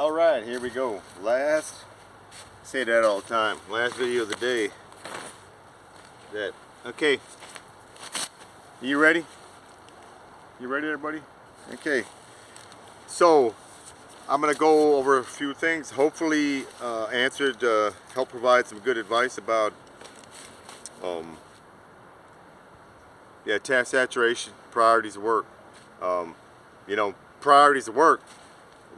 Alright, here we go. Say that all the time. Last video of the day. Okay. You ready? You ready, everybody? Okay. So, I'm going to go over a few things. Hopefully, help provide some good advice about task saturation, priorities of work. Priorities of work.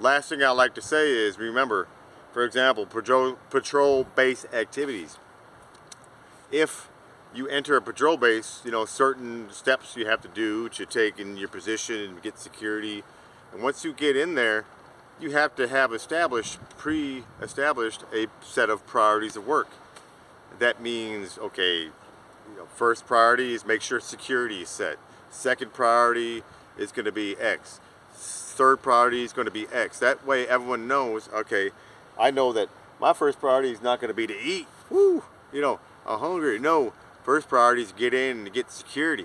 Last thing I like to say is, remember, for example, patrol-based activities. If you enter a patrol base, certain steps you have to do to take in your position and get security. And once you get in there, you have to have pre-established a set of priorities of work. That means, okay, first priority is make sure security is set. Second priority is going to be X. Third priority is going to be X. That way everyone knows, okay, I know that my first priority is not going to be to eat. Woo! I'm hungry. No, first priority is get in and get security.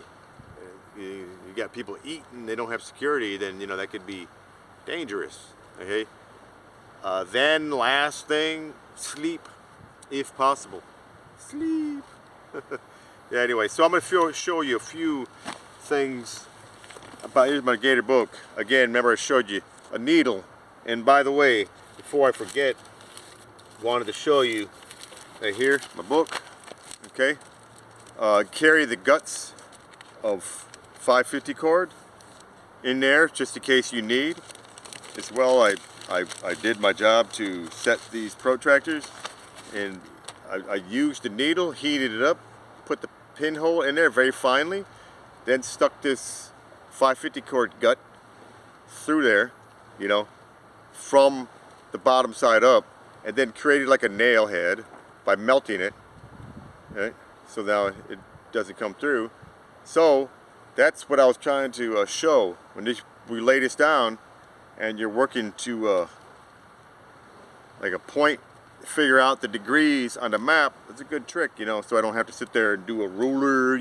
You got people eating, they don't have security, then that could be dangerous. Okay. Then last thing, sleep, if possible. Sleep. Yeah. Anyway, so I'm going to show you a few things. Here's my Gaiter book. Again, remember I showed you a needle. And by the way, before I forget, wanted to show you right here, my book. Okay. Carry the guts of 550 cord in there just in case you need. As well, I did my job to set these protractors, and I used the needle, heated it up, put the pinhole in there very finely, then stuck this 550 cord gut through there, from the bottom side up, and then created like a nail head by melting it. Okay? So now it doesn't come through. So that's what I was trying to show. When we lay this down and you're working to like a point, figure out the degrees on the map, it's a good trick, so I don't have to sit there and do a ruler,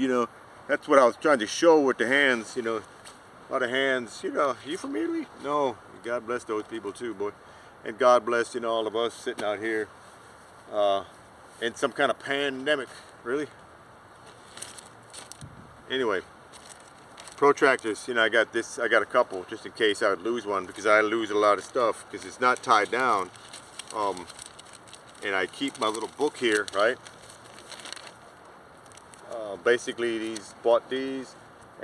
That's what I was trying to show with the hands, A lot of hands, you from Italy? No, God bless those people too, boy. And God bless, all of us sitting out here in some kind of pandemic, really. Anyway, protractors, I got a couple just in case I would lose one, because I lose a lot of stuff because it's not tied down. And I keep my little book here, right? Basically, bought these,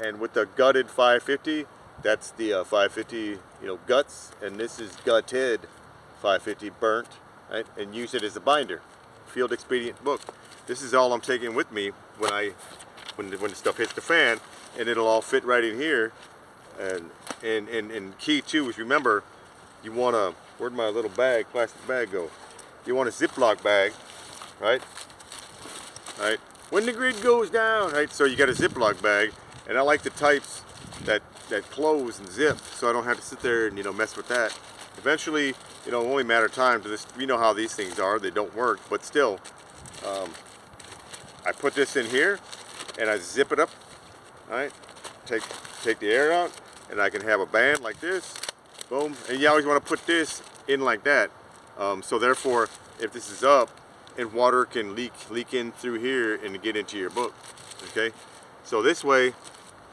and with the gutted 550, that's the 550, guts, and this is gutted 550 burnt, right? And use it as a binder, field expedient book. This is all I'm taking with me when the stuff hits the fan, and it'll all fit right in here. And key too is, remember, you want to, where'd my little plastic bag go? You want a Ziploc bag, right? Right? When the grid goes down, right? So you got a Ziploc bag, and I like the types that close and zip, so I don't have to sit there and mess with that. Eventually, only a matter of time. We know how these things are; they don't work, but still, I put this in here, and I zip it up. All right, take the air out, and I can have a band like this. Boom, and you always want to put this in like that. So therefore, if this is up, and water can leak in through here and get into your book. Okay, so this way,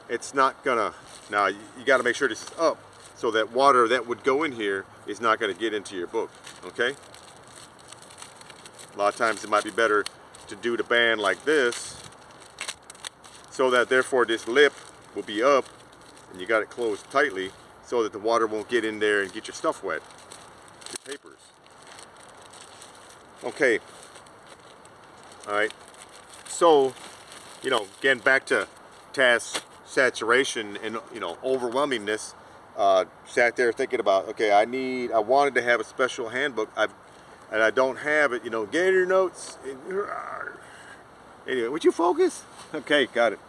it's not gonna. Now you got to make sure this is up, so that water that would go in here is not going to get into your book. Okay. A lot of times it might be better to do the band like this, so that therefore this lip will be up, and you got it closed tightly, so that the water won't get in there and get your stuff wet, your papers. Okay. All right. So, again, back to task saturation and overwhelmingness. Sat there thinking about, okay, I wanted to have a special handbook, and I don't have it. Gator notes. Anyway, would you focus? Okay, got it.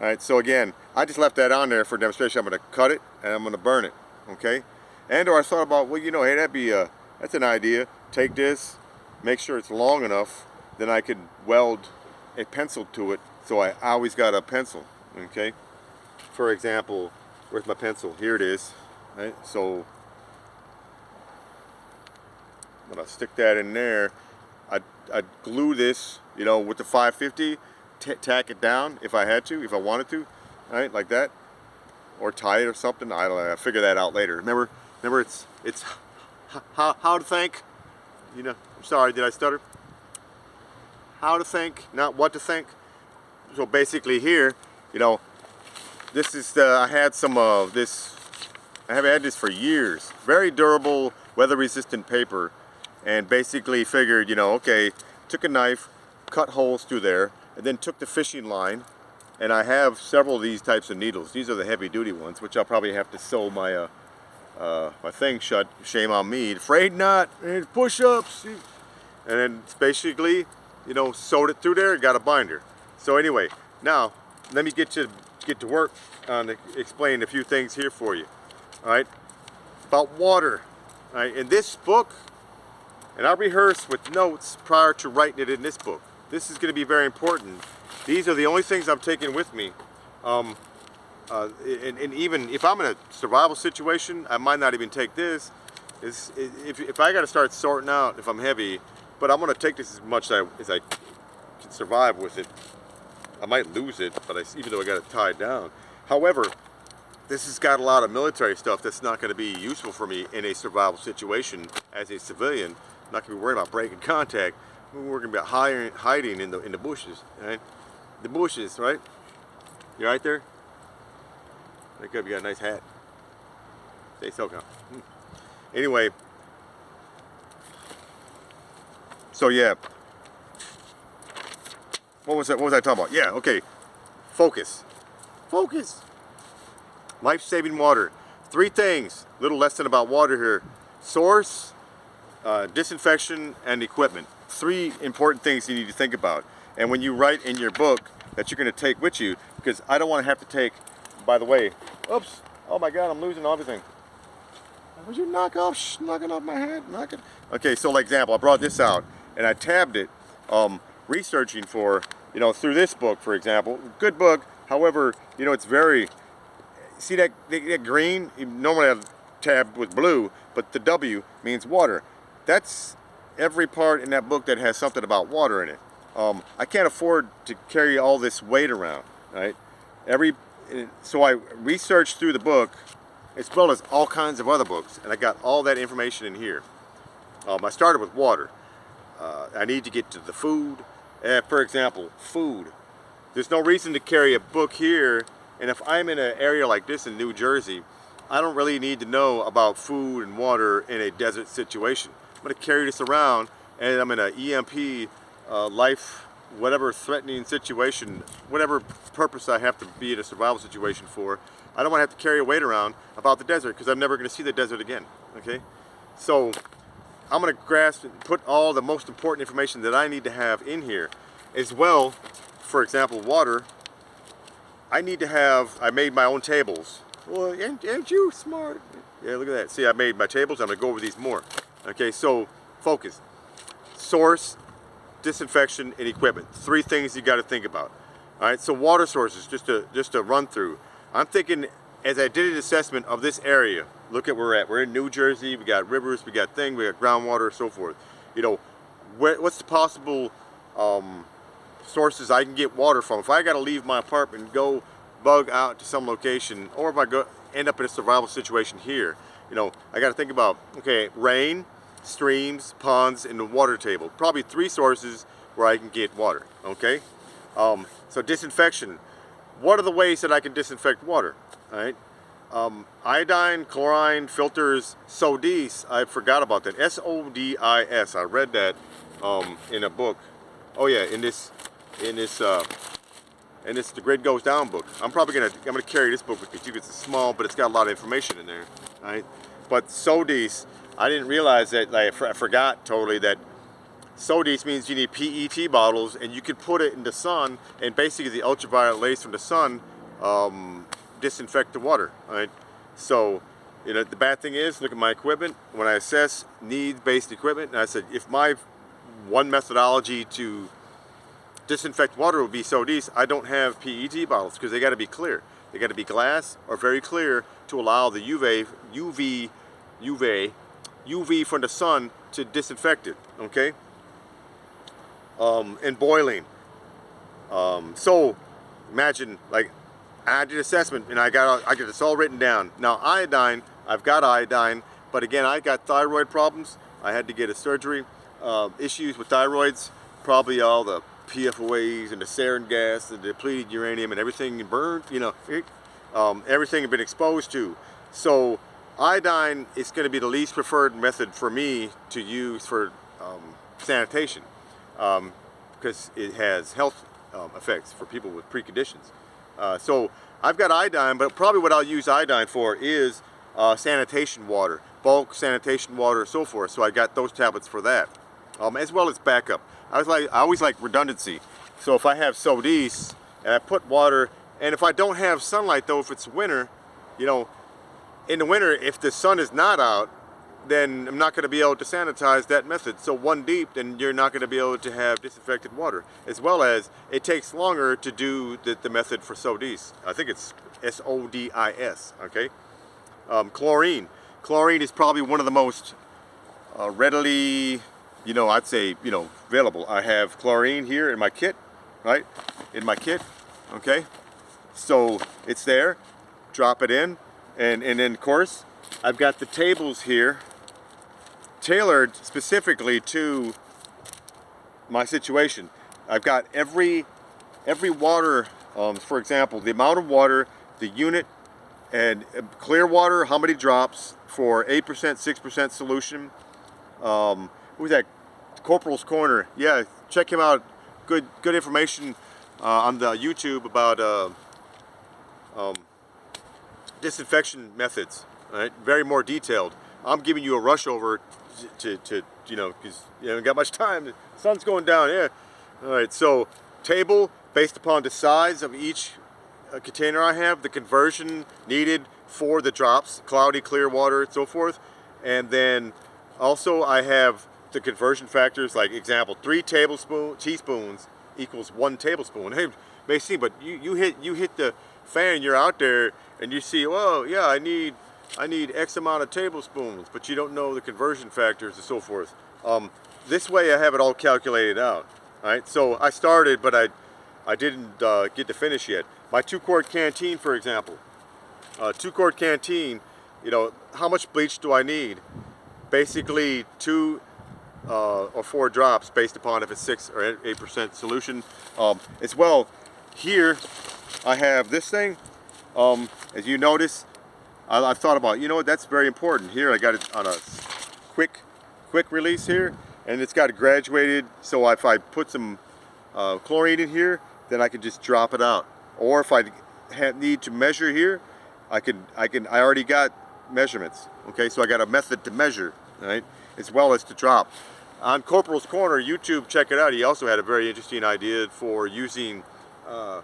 All right. So again, I just left that on there for demonstration. I'm going to cut it and I'm going to burn it. Okay. Or I thought about, well, hey, that's an idea. Take this, make sure it's long enough, then I could weld a pencil to it, so I always got a pencil. Okay. For example, where's my pencil? Here it is. Right? So I'm gonna stick that in there. I'd glue this, you know, with the 550, tack it down if I had to, if I wanted to, right, like that, or tie it or something. I don't know. I'll figure that out later. Remember, it's how to think. You know, I'm sorry, did I stutter? How to think, not what to think. So basically here, you know, this is I had some of this. I have had this for years. Very durable, weather-resistant paper. And basically figured, you know, okay, took a knife, cut holes through there, and then took the fishing line, and I have several of these types of needles. These are the heavy-duty ones, which I'll probably have to sew my my thing shut. Shame on me. Afraid not. And push-ups. And then basically, you know, sewed it through there, got a binder. So anyway, now let me get to work on explaining a few things here for you. All right, about water. All right, in this book. And I rehearsed with notes prior to writing it in this book. This is going to be very important. These are the only things I'm taking with me. And even if I'm in a survival situation, I might not even take this. If I got to start sorting out if I'm heavy, but I'm going to take this as much as I can survive with it. I might lose it, but even though I got it tied down. However, this has got a lot of military stuff that's not going to be useful for me in a survival situation as a civilian. I'm not going to be worried about breaking contact. We're going to be hiding in the bushes, right? The bushes, right? You right there? Wake up, you got a nice hat. Stay SoCal. Anyway, so yeah. What was I talking about? Yeah, okay. Focus. Focus. Life-saving water. 3 things. A little lesson about water here. Source, disinfection, and equipment. 3 important things you need to think about. And when you write in your book that you're going to take with you, because I don't want to have to take, by the way, oops, oh my God, I'm losing everything. Would you knocking off my head? Okay, so like example, I brought this out and I tabbed it, researching for, you know, through this book, for example. Good book, however, you know, it's very, see that green? You normally have tabbed with blue, but the W means water. That's every part in that book that has something about water in it. I can't afford to carry all this weight around, right? So I researched through the book, as well as all kinds of other books, and I got all that information in here. I started with water. I need to get to the food. For example, food. There's no reason to carry a book here, and if I'm in an area like this in New Jersey, I don't really need to know about food and water in a desert situation. I'm going to carry this around, and I'm in an EMP, life, whatever threatening situation, whatever purpose I have to be in a survival situation for. I don't want to have to carry a weight around about the desert because I'm never going to see the desert again. Okay, so I'm going to grasp and put all the most important information that I need to have in here, as well. For example, water. I need to have. I made my own tables. Well, aren't you smart? Yeah, look at that. See, I made my tables. I'm going to go over these more. Okay, so focus. Source, disinfection, and equipment. 3 things you got to think about. All right, so water sources, just to run through. I'm thinking, as I did an assessment of this area, look at where we're at. We're in New Jersey. We got rivers, we got we got groundwater, so forth. You know, what's the possible sources I can get water from? If I got to leave my apartment and go bug out to some location, or if I end up in a survival situation here, you know, I got to think about, okay, rain, streams, ponds, and the water table. Probably 3 sources where I can get water. Okay, so disinfection. What are the ways that I can disinfect water? All right, iodine, chlorine, filters, SODIS. I forgot about that. SODIS. I read that in a book. Oh yeah, in this The Grid Goes Down book. I'm gonna carry this book with me too. It's small, but it's got a lot of information in there. Right? But SODIS, I didn't realize that. I forgot totally that SODIS means you need PET bottles, and you can put it in the sun, and basically the ultraviolet rays from the sun disinfect the water. Right? So, you know, the bad thing is, look at my equipment. When I assess needs-based equipment, and I said, if my one methodology to disinfect water would be SODIS, I don't have PET bottles because they got to be clear. They got to be glass or very clear to allow the UV from the sun to disinfect it, okay? And boiling. So imagine, like, I did assessment and I got this all written down. Now iodine, I've got iodine, but again, I got thyroid problems. I had to get a surgery. Issues with thyroids, probably all the PFOAs and the sarin gas, the depleted uranium and everything burned, you know, everything had been exposed to. So iodine is going to be the least preferred method for me to use for sanitation, because it has health effects for people with preconditions. So I've got iodine, but probably what I'll use iodine for is sanitation water, bulk sanitation water, and so forth. So I got those tablets for that, as well as backup. I always like redundancy. So if I have sodies and I put water, and if I don't have sunlight though, if it's winter, you know, in the winter, if the sun is not out, then I'm not going to be able to sanitize that method. So one deep, then you're not going to be able to have disinfected water. As well as it takes longer to do the method for SODIS. I think it's SODIS, okay? Chlorine. Chlorine is probably one of the most readily, you know, I'd say, you know, available. I have chlorine here in my kit, right? In my kit, okay? So it's there, drop it in, and then of course, I've got the tables here tailored specifically to my situation. I've got every water, for example, the amount of water, the unit, and clear water, how many drops for 8%, 6% solution. Who's that? Corporal's Corner. Yeah, check him out. Good information on the YouTube about disinfection methods. Right? Very more detailed. I'm giving you a rush over to you know, because you haven't got much time. The sun's going down. Yeah. All right. So table based upon the size of each container I have, the conversion needed for the drops, cloudy, clear water, and so forth. And then also I have the conversion factors, like example, 3 teaspoons equals 1 tablespoon. Hey, may seem, but you hit the fan, you're out there, and you see, oh yeah, I need X amount of tablespoons, but you don't know the conversion factors and so forth. This way I have it all calculated out. All right, so I started, but I didn't get to finish yet. My 2-quart canteen, for example. 2-quart canteen, you know, how much bleach do I need? Basically 2 or 4 drops based upon if it's 6 or 8% solution. As well, here I have this thing. As you notice, I've thought about, you know what, that's very important. Here I got it on a quick release here, and it's got it graduated, so if I put some chlorine in here, then I can just drop it out. Or if I need to measure here, I already got measurements. Okay, so I got a method to measure, right, as well as to drop. On Corporal's Corner, YouTube, check it out. He also had a very interesting idea for using a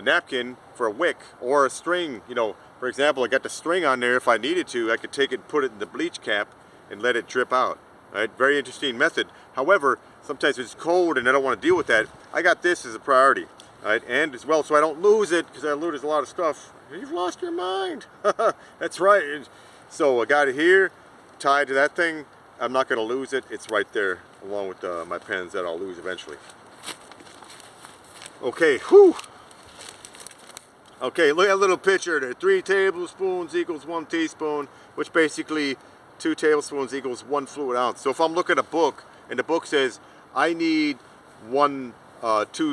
napkin for a wick or a string. You know, for example, I got the string on there. If I needed to, I could take it and put it in the bleach cap and let it drip out. Right? Very interesting method. However, sometimes it's cold and I don't want to deal with that. I got this as a priority, right? And as well, so I don't lose it, because I lose a lot of stuff. You've lost your mind. That's right. So I got it here, tied to that thing. I'm not going to lose it. It's right there, along with my pens that I'll lose eventually. Okay, whew. Okay, look at that little picture there. 3 tablespoons equals 1 teaspoon, which basically 2 tablespoons equals 1 fluid ounce. So if I'm looking at a book, and the book says I need 2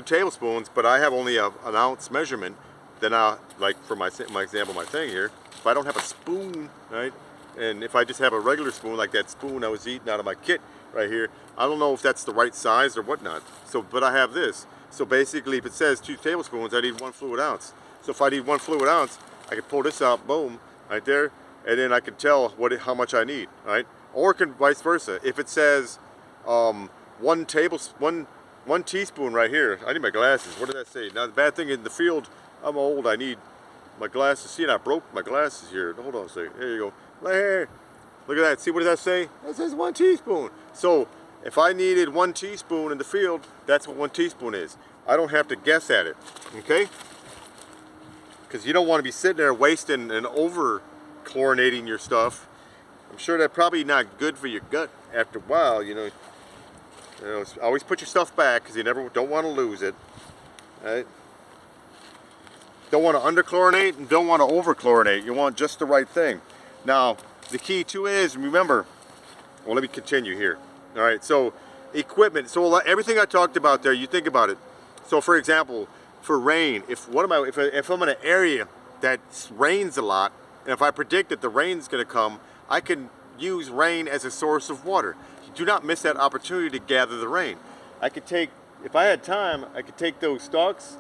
tablespoons, but I have only an ounce measurement, then like for my example, my thing here, if I don't have a spoon, right, and if I just have a regular spoon, like that spoon I was eating out of my kit right here, I don't know if that's the right size or whatnot. So, but I have this. So basically, if it says 2 tablespoons, I need 1 fluid ounce. So if I need 1 fluid ounce, I can pull this out, boom, right there, and then I can tell how much I need, right? Or can vice versa. If it says 1 teaspoon right here, I need my glasses. What did that say? Now the bad thing in the field, I'm old. I need my glasses. See, and I broke my glasses here. Hold on a second. There you go. Right here. Look at that. See, what does that say? That says 1 teaspoon. So if I needed 1 teaspoon in the field, that's what 1 teaspoon is. I don't have to guess at it. Okay? Because you don't want to be sitting there wasting and over chlorinating your stuff. I'm sure that's probably not good for your gut. after a while, always put your stuff back because you don't want to lose it. Right? Don't want to underchlorinate and don't want to overchlorinate. You want just the right thing. Now, the key too is, remember, well, let me continue here. All right, so equipment. So everything I talked about there, you think about it. So for example, for rain, if I'm in an area that rains a lot, and if I predict that the rain's going to come, I can use rain as a source of water. Do not miss that opportunity to gather the rain. I could take, if I had time, I could take those stalks,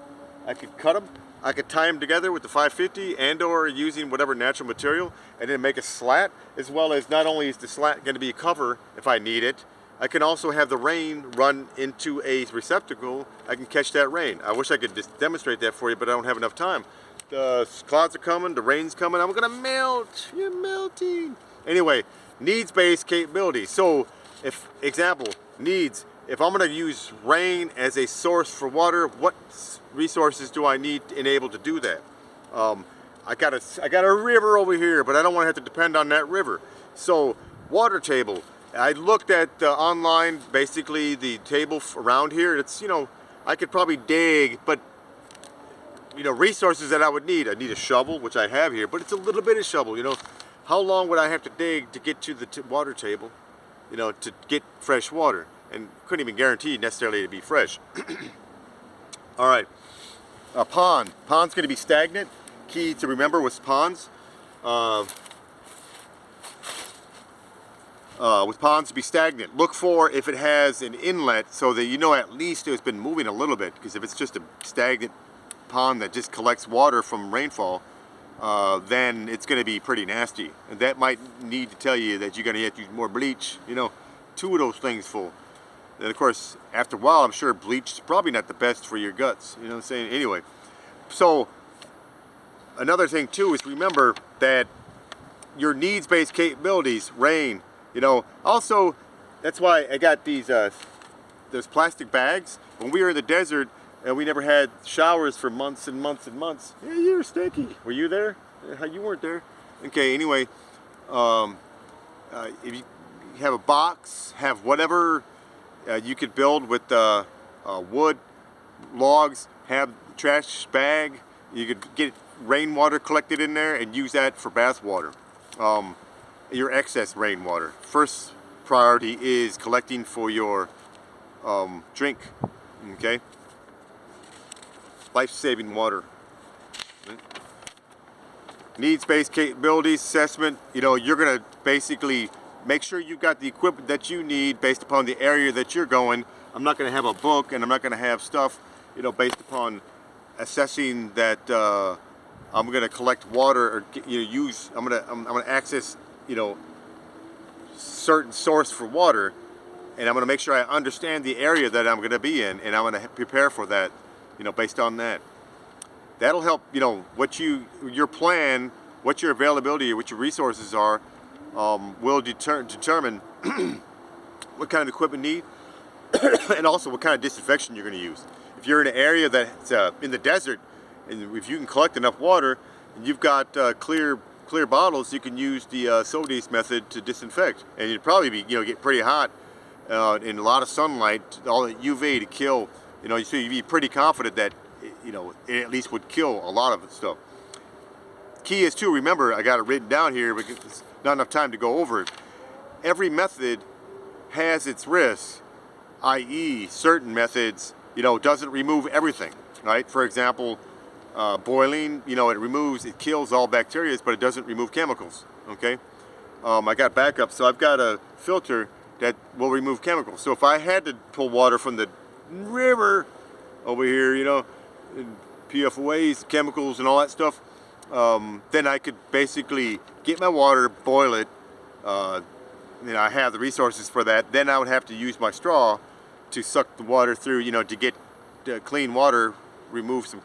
I could cut them, I could tie them together with the 550 and or using whatever natural material and then make a slat, as well as not only is the slat going to be a cover if I need it, I can also have the rain run into a receptacle. I can catch that rain. I wish I could just demonstrate that for you, but I don't have enough time. The clouds are coming, the rain's coming, I'm gonna melt, you're melting. Anyway, needs-based capability. So if if I'm going to use rain as a source for water, what resources do I need to enable to do that? I got a river over here, but I don't want to have to depend on that river. So water table. I looked at online, basically the table around here. It's, I could probably dig, but resources that I would need. I need a shovel, which I have here, but it's a little bit of shovel. How long would I have to dig to get to the water table? To get fresh water, and couldn't even guarantee necessarily to be fresh. All right, a pond. Pond's going to be stagnant. Key to remember with ponds. With ponds to be stagnant, look for if it has an inlet so that at least it's been moving a little bit. Because if it's just a stagnant pond that just collects water from rainfall, then it's going to be pretty nasty. And that might need to tell you that you're going to have to use more bleach, 2 of those things full. And of course, after a while, I'm sure bleach is probably not the best for your guts, you know what I'm saying? Anyway, so another thing too is remember that your needs-based capabilities, rain, also, that's why I got these plastic bags. When we were in the desert, and we never had showers for months and months and months. Yeah, you were stinky. Were you there? You weren't there. Okay, anyway, if you have a box, have whatever you could build with wood, logs, have trash bag, you could get rainwater collected in there and use that for bath water. Your excess rainwater. First priority is collecting for your drink, okay? Life-saving water. Needs-based capabilities assessment. You're going to basically make sure you've got the equipment that you need based upon the area that you're going. I'm not going to have a book, and I'm not going to have stuff, based upon assessing that I'm going to collect water or use. I'm going to access, certain source for water, and I'm going to make sure I understand the area that I'm going to be in, and I'm going to prepare for that. Based on that. That'll help, your plan, what your availability, what your resources are, will determine what kind of equipment you need, and also what kind of disinfection you're going to use. If you're in an area that's in the desert, and if you can collect enough water, and you've got clear bottles, you can use the Sodese method to disinfect. And you'd probably be, get pretty hot in a lot of sunlight, all the UV to kill. So you'd be pretty confident that, it at least would kill a lot of the stuff. Key is to remember, I got it written down here because there's not enough time to go over it. Every method has its risks, i.e. certain methods, doesn't remove everything, right? For example, boiling, it kills all bacteria, but it doesn't remove chemicals, okay? I got backup, so I've got a filter that will remove chemicals. So if I had to pull water from the river over here, PFOAs, chemicals and all that stuff, then I could basically get my water, boil it, I have the resources for that. Then I would have to use my straw to suck the water through, to get clean water, remove some